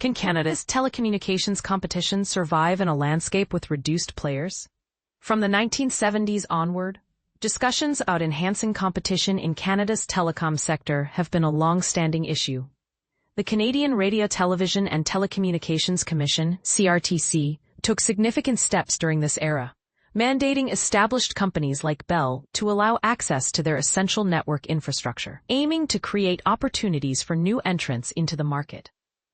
Can Canada's telecommunications competition survive in a landscape with reduced players? From the 1970s onward, discussions about enhancing competition in Canada's telecom sector have been a long-standing issue. The Canadian Radio, Television and Telecommunications Commission, CRTC, took significant steps during this era, mandating established companies like Bell to allow access to their essential network infrastructure, aiming to create opportunities for new entrants into the market.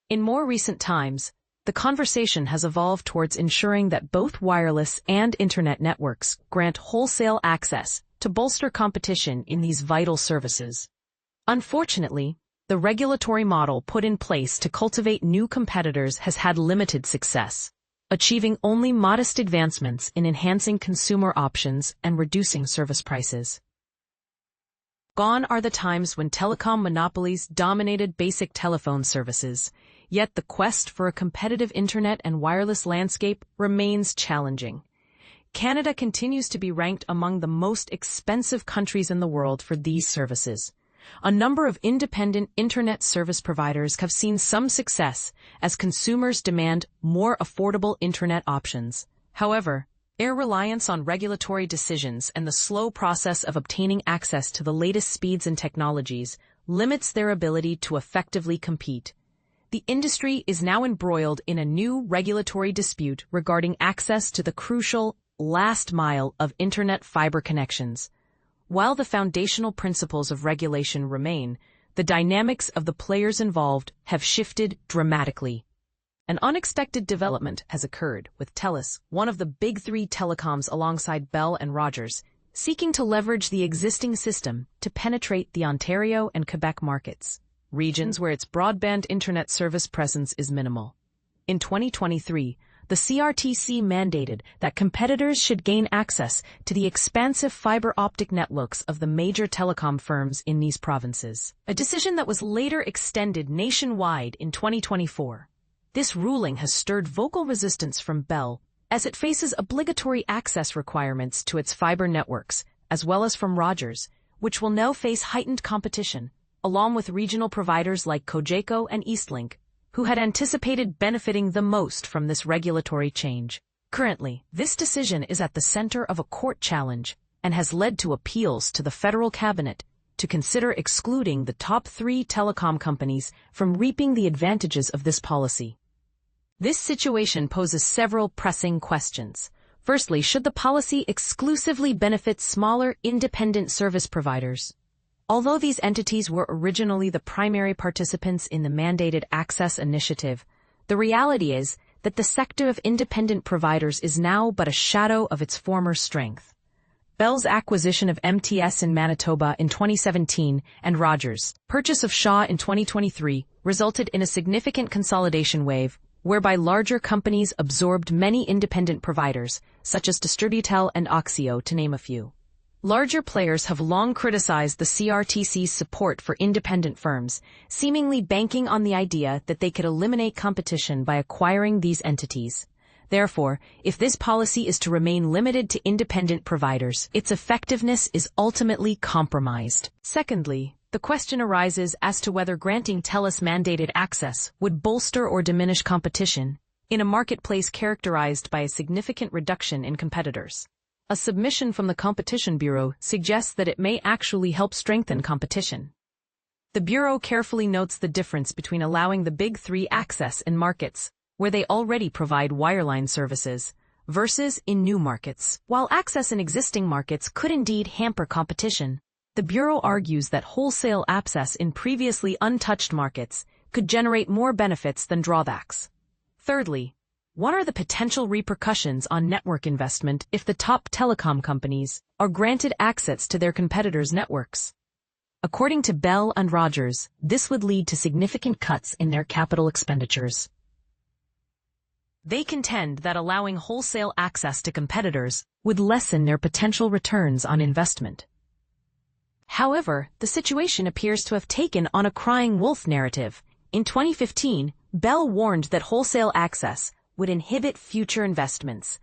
In more recent times, the conversation has evolved towards ensuring that both wireless and internet networks grant wholesale access to bolster competition in these vital services. Unfortunately, the regulatory model put in place to cultivate new competitors has had limited success, achieving only modest advancements in enhancing consumer options and reducing service prices. Gone are the times when telecom monopolies dominated basic telephone services, yet the quest for a competitive internet and wireless landscape remains challenging. Canada continues to be ranked among the most expensive countries in the world for these services. A number of independent internet service providers have seen some success as consumers demand more affordable internet options. However, their reliance on regulatory decisions and the slow process of obtaining access to the latest speeds and technologies limits their ability to effectively compete. The industry is now embroiled in a new regulatory dispute regarding access to the crucial last mile of internet fiber connections. While the foundational principles of regulation remain, the dynamics of the players involved have shifted dramatically. An unexpected development has occurred with Telus, one of the big three telecoms alongside Bell and Rogers, seeking to leverage the existing system to penetrate the Ontario and Quebec markets, regions where its broadband internet service presence is minimal. In 2023, the CRTC mandated that competitors should gain access to the expansive fiber optic networks of the major telecom firms in these provinces, a decision that was later extended nationwide in 2024. This ruling has stirred vocal resistance from Bell as it faces obligatory access requirements to its fiber networks, as well as from Rogers, which will now face heightened competition, along with regional providers like Cogeco and Eastlink, who had anticipated benefiting the most from this regulatory change. Currently, this decision is at the center of a court challenge and has led to appeals to the federal cabinet to consider excluding the top three telecom companies from reaping the advantages of this policy. This situation poses several pressing questions. Firstly, should the policy exclusively benefit smaller, independent service providers? Although these entities were originally the primary participants in the mandated access initiative, the reality is that the sector of independent providers is now but a shadow of its former strength. Bell's acquisition of MTS in Manitoba in 2017 and Rogers' purchase of Shaw in 2023 resulted in a significant consolidation wave, whereby larger companies absorbed many independent providers, such as Distributel and Oxio, to name a few. Larger players have long criticized the CRTC's support for independent firms, seemingly banking on the idea that they could eliminate competition by acquiring these entities. Therefore, if this policy is to remain limited to independent providers, its effectiveness is ultimately compromised. Secondly, the question arises as to whether granting Telus mandated access would bolster or diminish competition in a marketplace characterized by a significant reduction in competitors. A submission from the Competition Bureau suggests that it may actually help strengthen competition. The Bureau carefully notes the difference between allowing the big three access in markets where they already provide wireline services versus in new markets. While access in existing markets could indeed hamper competition, the Bureau argues that wholesale access in previously untouched markets could generate more benefits than drawbacks. Thirdly, what are the potential repercussions on network investment if the top telecom companies are granted access to their competitors' networks? According to Bell and Rogers, this would lead to significant cuts in their capital expenditures. They contend that allowing wholesale access to competitors would lessen their potential returns on investment. However, the situation appears to have taken on a crying wolf narrative. In 2015, Bell warned that wholesale access would inhibit future investments.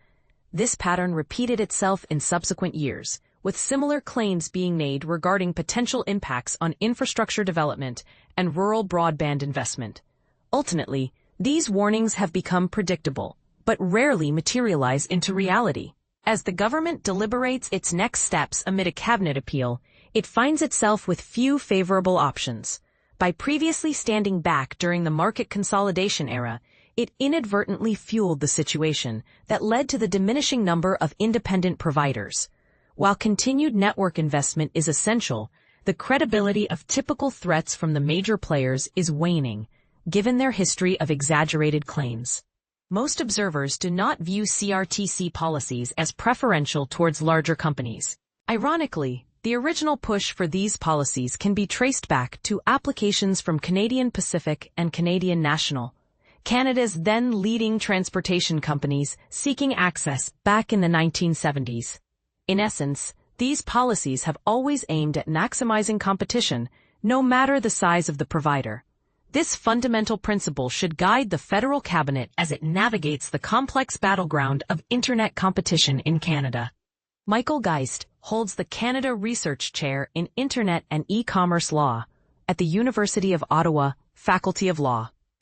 This pattern repeated itself in subsequent years, with similar claims being made regarding potential impacts on infrastructure development and rural broadband investment. Ultimately, These warnings have become predictable, but rarely materialize into reality. As the government deliberates its next steps amid a cabinet appeal, it finds itself with few favorable options. By previously standing back during the market consolidation era, it inadvertently fueled the situation that led to the diminishing number of independent providers. While continued network investment is essential, the credibility of typical threats from the major players is waning, given their history of exaggerated claims. Most observers do not view CRTC policies as preferential towards larger companies. Ironically, the original push for these policies can be traced back to applications from Canadian Pacific and Canadian National, Canada's then leading transportation companies, seeking access back in the 1970s. In essence, these policies have always aimed at maximizing competition, no matter the size of the provider. This fundamental principle should guide the federal cabinet as it navigates the complex battleground of internet competition in Canada. Michael Geist holds the Canada Research Chair in Internet and E-commerce Law at the University of Ottawa, Faculty of Law.